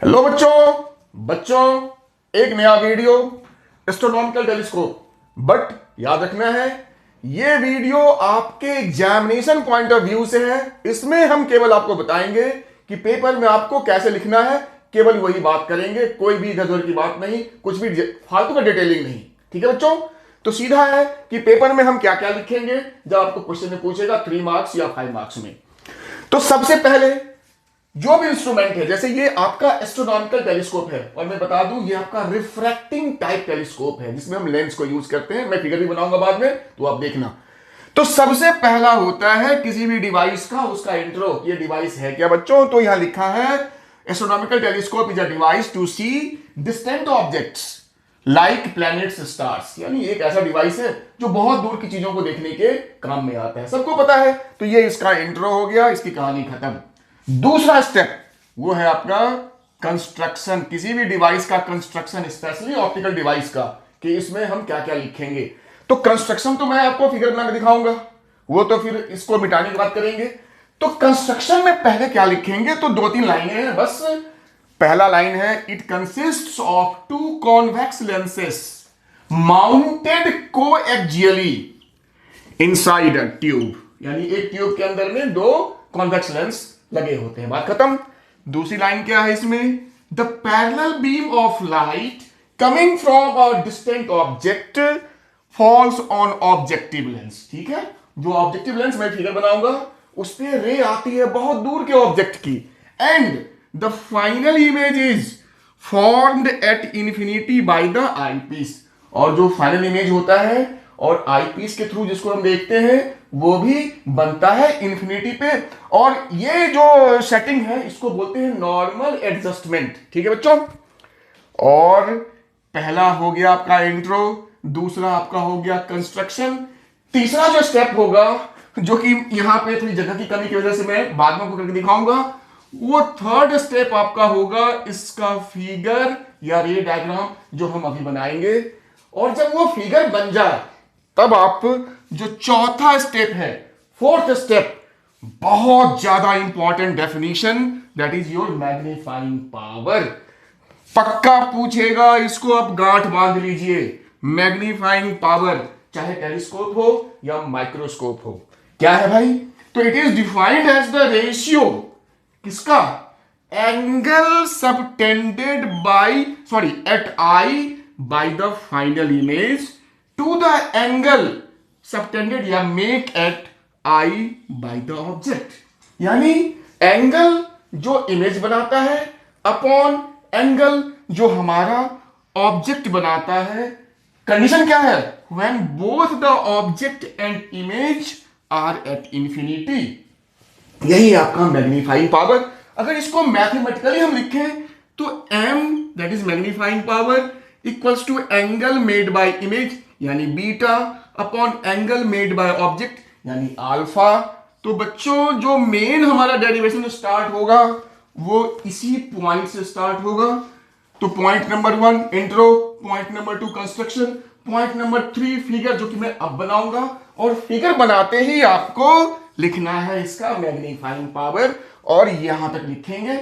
Hello बच्चों एक नया वीडियो एस्ट्रोनॉमिकल टेलीस्कोप। बट याद रखना है ये वीडियो आपके एग्जामिनेशन पॉइंट ऑफ व्यू से है। इसमें हम केवल आपको बताएंगे कि पेपर में आपको कैसे लिखना है, केवल वही बात करेंगे, कोई भी इधर उधर की बात नहीं, कुछ भी फालतू का डिटेलिंग नहीं। ठीक है बच्चों, तो सीधा है कि पेपर में हम क्या क्या लिखेंगे जब आपको क्वेश्चन में पूछेगा 3 मार्क्स या 5 मार्क्स में। तो सबसे पहले जो भी इंस्ट्रूमेंट है, जैसे ये आपका एस्ट्रोनॉमिकल टेलीस्कोप है, और मैं बता दूं ये आपका रिफ्रैक्टिंग टाइप टेलीस्कोप है जिसमें हम लेंस को यूज करते हैं। मैं फिगर भी बनाऊंगा बाद में, तो आप देखना। तो सबसे पहला होता है किसी भी डिवाइस का उसका इंट्रो। ये डिवाइस है क्या बच्चों? तो यहां लिखा है astronomical telescope is a device to see distant objects like planets stars. यानी एक ऐसा डिवाइस है जो बहुत दूर की चीजों को देखने के काम में आता है, सबको पता है। तो ये इसका इंट्रो हो गया, इसकी कहानी खत्म। दूसरा स्टेप वो है आपका कंस्ट्रक्शन। किसी भी डिवाइस का कंस्ट्रक्शन, स्पेशली ऑप्टिकल डिवाइस का, कि इसमें हम क्या क्या लिखेंगे। तो कंस्ट्रक्शन तो मैं आपको फिगर बना के दिखाऊंगा, वो तो फिर इसको मिटाने की बात करेंगे। तो कंस्ट्रक्शन में पहले क्या लिखेंगे, तो 2-3 लाइनें हैं बस। पहला लाइन है it consists of 2 convex lenses mounted coaxially inside a tube. यानी एक ट्यूब के अंदर में 2 कॉन्वेक्स लेंस लगे होते हैं, बात खत्म। दूसरी लाइन क्या है इसमें, the parallel beam of light coming from a distant object falls on objective lens. ठीक है, जो ऑब्जेक्टिव लेंस मैं फिगर बनाऊंगा उस पर रे आती है बहुत दूर के ऑब्जेक्ट की, and the final image is formed at infinity by the eyepiece. और जो फाइनल इमेज होता है और आईपीस के थ्रू जिसको हम देखते हैं वो भी बनता है इंफिनिटी पे। और ये जो सेटिंग है इसको बोलते हैं नॉर्मल एडजस्टमेंट। ठीक है बच्चों, और पहला हो गया आपका इंट्रो, दूसरा आपका हो गया कंस्ट्रक्शन। तीसरा जो स्टेप होगा, जो कि यहां पे थोड़ी जगह की कमी की वजह से मैं बाद में करके दिखाऊंगा, वो थर्ड स्टेप आपका होगा इसका फिगर या रे डायग्राम जो हम अभी बनाएंगे। और जब वो फिगर बन जाए तब आप जो चौथा स्टेप है, फोर्थ स्टेप, बहुत ज्यादा important definition, that is your magnifying power. पक्का पूछेगा, इसको आप गांठ बांध लीजिए। मैग्नीफाइंग पावर चाहे टेलीस्कोप हो या माइक्रोस्कोप हो, क्या है भाई? तो it is defined as the ratio किसका, angle subtended by at eye by the final image to the angle subtended या make at eye by the object. यानी एंगल जो इमेज बनाता है अपॉन एंगल जो हमारा ऑब्जेक्ट बनाता है। कंडीशन क्या है, when both the object and image are at infinity. यही आपका मैग्नीफाइंग पावर। अगर इसको मैथमेटिकली हम लिखें तो m that is magnifying power equals to angle made by image यानी beta upon angle made by object यानी अल्फा। तो बच्चों जो मेन हमारा डेरिवेशन स्टार्ट होगा वो इसी पॉइंट से स्टार्ट होगा। तो point number 1 intro, point number 2 construction, point number 3 figure जो कि मैं अब बनाऊंगा। और फिगर बनाते ही आपको लिखना है इसका मैग्नीफाइंग पावर, और यहां तक लिखेंगे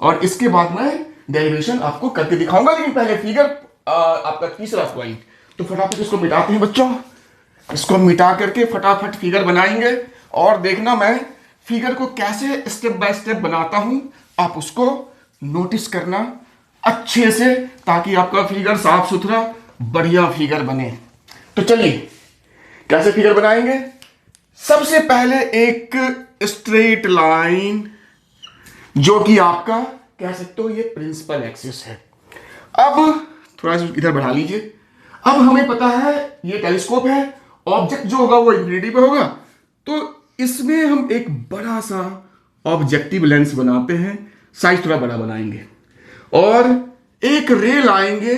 और इसके बाद मैं डेरिवेशन आपको करके दिखाऊंगा। लेकिन पहले फिगर आपका तीसरा पॉइंट। तो फटाफट इसको मिटाते हैं बच्चों, इसको मिटा करके फटाफट फिगर बनाएंगे। और देखना मैं फिगर को कैसे स्टेप बाय स्टेप बनाता हूं, आप उसको नोटिस करना अच्छे से, ताकि आपका फिगर साफ सुथरा बढ़िया फिगर बने। तो चलिए कैसे फिगर बनाएंगे। सबसे पहले एक स्ट्रेट लाइन जो कि आपका कह सकते हो ये प्रिंसिपल एक्सिस है। अब थोड़ा सा इधर बढ़ा लीजिए। अब हमें पता है ये टेलीस्कोप है, ऑब्जेक्ट जो होगा वो इंफिनिटी पे होगा। तो इसमें हम एक बड़ा सा ऑब्जेक्टिव लेंस बनाते हैं, साइज थोड़ा बड़ा बनाएंगे और एक रे लाएंगे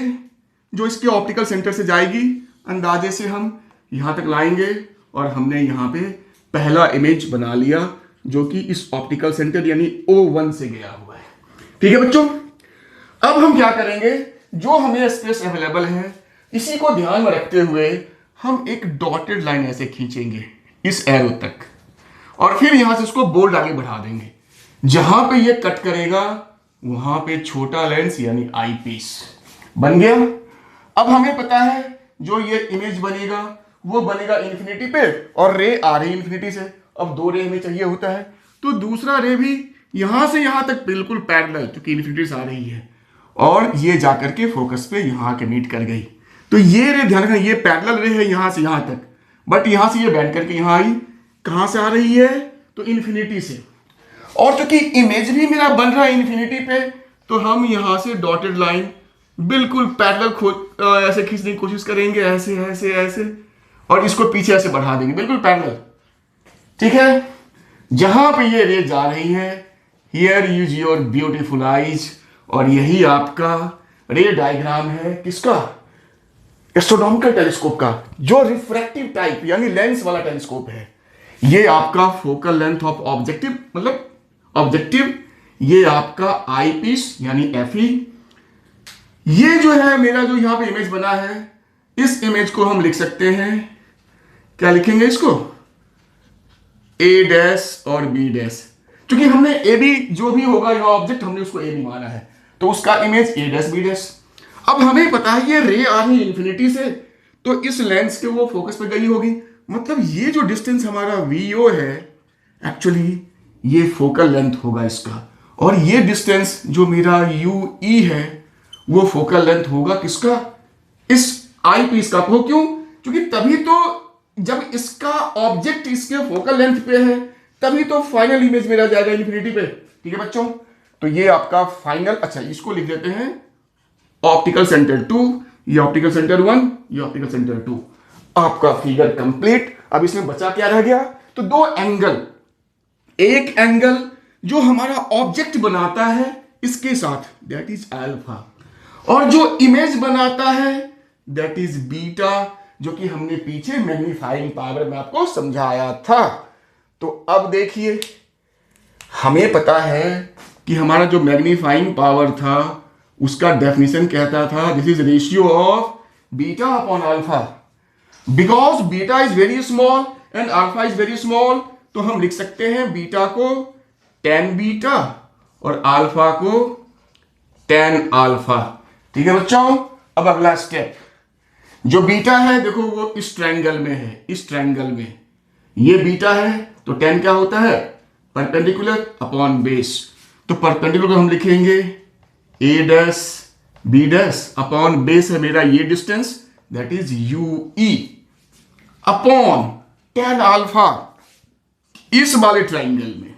जो इसके ऑप्टिकल सेंटर से जाएगी। अंदाजे से हम यहां तक लाएंगे और हमने यहां पे पहला इमेज बना लिया जो कि इस ऑप्टिकल सेंटर यानी O1 से गया हुआ है। ठीक है बच्चों, अब हम क्या करेंगे, जो हमें स्पेस अवेलेबल है इसी को ध्यान में रखते हुए हम एक डॉटेड लाइन ऐसे खींचेंगे इस एरो तक, और फिर यहां से इसको बोल्ड आगे बढ़ा देंगे। जहां पे ये कट करेगा वहां पे छोटा लेंस यानी आई पीस बन गया। अब हमें पता है जो ये इमेज बनेगा वो बनेगा इन्फिनिटी पे, और रे आ रही इन्फिनिटी से। अब दो रे हमें चाहिए होता है, तो दूसरा रे भी यहां से यहां तक बिल्कुल पैरेलल, क्योंकि इन्फिनिटी से आ रही है, और ये जाकर के फोकस पे यहां के मीट कर गई। तो ये रे ध्यान रखना, ये पैरेलल रे है यहां से यहां तक, बट यहां से ये बैंड करके यहां आई। कहां से आ रही है? तो इन्फिनिटी से। और चूंकि इमेज भी मेरा बन रहा है इन्फिनिटी पे, तो हम यहां से डॉटेड लाइन बिल्कुल पैरेलल ऐसे खींचने की कोशिश करेंगे, ऐसे ऐसे ऐसे, और इसको पीछे ऐसे बढ़ा देंगे बिल्कुल पैरेलल। ठीक है, जहां पे ये रे जा रही है, here use your beautiful eyes, और यही आपका रे डायग्राम है किसका? एस्ट्रोनॉमिकल टेलीस्कोप का, जो रिफ्रैक्टिव टाइप यानी लेंस वाला टेलीस्कोप है। ये आपका फोकल लेंथ ऑफ ऑब्जेक्टिव, मतलब ऑब्जेक्टिव, ये आपका आई पीस यानी एफई। ये जो है मेरा जो यहां पे इमेज बना है, इस इमेज को हम लिख सकते हैं, क्या लिखेंगे इसको? ए डैश और बी डैश। क्योंकि हमने ए बी जो भी होगा यह ऑब्जेक्ट, हमने उसको ए बी माना है, तो उसका image A dash B dash. अब हमें पता है ये रे आ रही इन्फिनिटी से, तो इस लेंस के वो फोकस पे गई होगी। मतलब ये जो डिस्टेंस हमारा वीओ है, एक्चुअली ये फोकल लेंथ होगा इसका, और ये डिस्टेंस जो मेरा यू ई है वो फोकल लेंथ होगा किसका? इस आई पीस का। वो क्यों? क्योंकि तभी तो जब इसका ऑब्जेक्ट इसके फोकल लेंथ पे है, तभी तो फाइनल इमेज मेरा जाएगा इन्फिनिटी पे। ठीक है बच्चों, तो ये आपका फाइनल, अच्छा इसको लिख देते हैं ऑप्टिकल सेंटर 2, ये ऑप्टिकल सेंटर 1, ये ऑप्टिकल सेंटर 2। आपका फिगर कंप्लीट। अब इसमें बचा क्या रह गया? तो दो एंगल, एक एंगल जो हमारा ऑब्जेक्ट बनाता है इसके साथ, दैट इज अल्फा, और जो इमेज बनाता है दैट इज बीटा, जो कि हमने पीछे मैग्नीफाइंग पावर में आपको समझाया था। तो अब देखिए, हमें पता है कि हमारा जो मैग्नीफाइंग पावर था उसका डेफिनेशन कहता था this is ratio of beta upon alpha. Because beta is very small and alpha is very small, तो हम लिख सकते हैं बीटा को tan बीटा और अल्फा को tan अल्फा। ठीक है बच्चों, अब अगला स्टेप, जो बीटा है देखो वो इस ट्रायंगल में है, इस ट्रायंगल में ये बीटा है, तो tan क्या होता है? Perpendicular upon base. तो परपेंडिकुलर हम लिखेंगे A dash B dash upon base है मेरा ये distance, that is U E, upon tan alpha इस वाले ट्रायंगल में,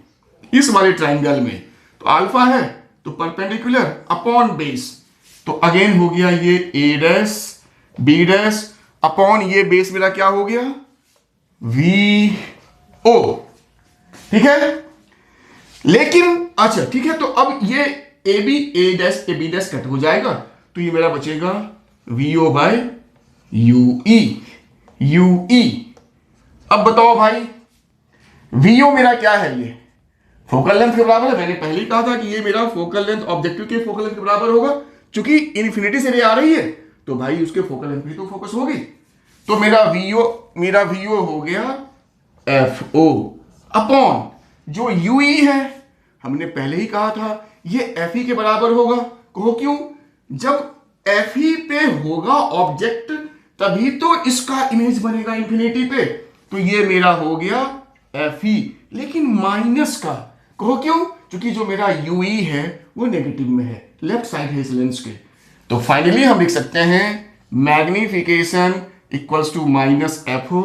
इस वाले ट्रायंगल में तो अल्फा है तो परपेंडिकुलर अपॉन बेस, तो अगेन हो गया ये A dash B dash upon ये बेस मेरा क्या हो गया? V O. ठीक है, लेकिन अच्छा ठीक है, तो अब ये A B A dash A B dash cut हो जाएगा, तो ये मेरा बचेगा V O by U E, U E. अब बताओ भाई वी ओ मेरा क्या है? ये फोकल लेंथ के बराबर है। मैंने पहले ही कहा था कि ये मेरा फोकल लेंथ ऑब्जेक्टिव के फोकल लेंथ के बराबर होगा, क्योंकि इन्फिनिटी से रे आ रही है तो भाई उसके फोकल लेंथ भी तो फोकस होगी। तो मेरा वी ओ हो गया एफ ओ अपॉन जो यू ई है, हमने पहले ही कहा था ये एफ ई के बराबर होगा। कहो क्यों? जब एफ ई पे होगा ऑब्जेक्ट तभी तो इसका इमेज बनेगा इन्फिनिटी पे, तो ये मेरा हो गया एफ ई, लेकिन माइनस का। कहो क्यों? क्योंकि जो मेरा यू ई है वो नेगेटिव में है, लेफ्ट साइड है इस लेंस के। तो फाइनली हम लिख सकते हैं magnification equals to minus F O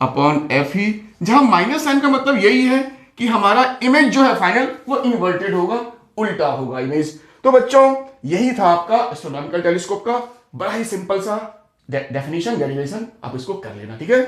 upon F E, जहां माइनस साइन का मतलब यही है कि हमारा इमेज जो है फाइनल वो इन्वर्टेड होगा, उल्टा होगा इमेज। तो बच्चों यही था आपका एस्ट्रोनॉमिकल टेलीस्कोप का बड़ा ही सिंपल सा डेफिनेशन, डेरिवेशन, आप इसको कर लेना। ठीक है।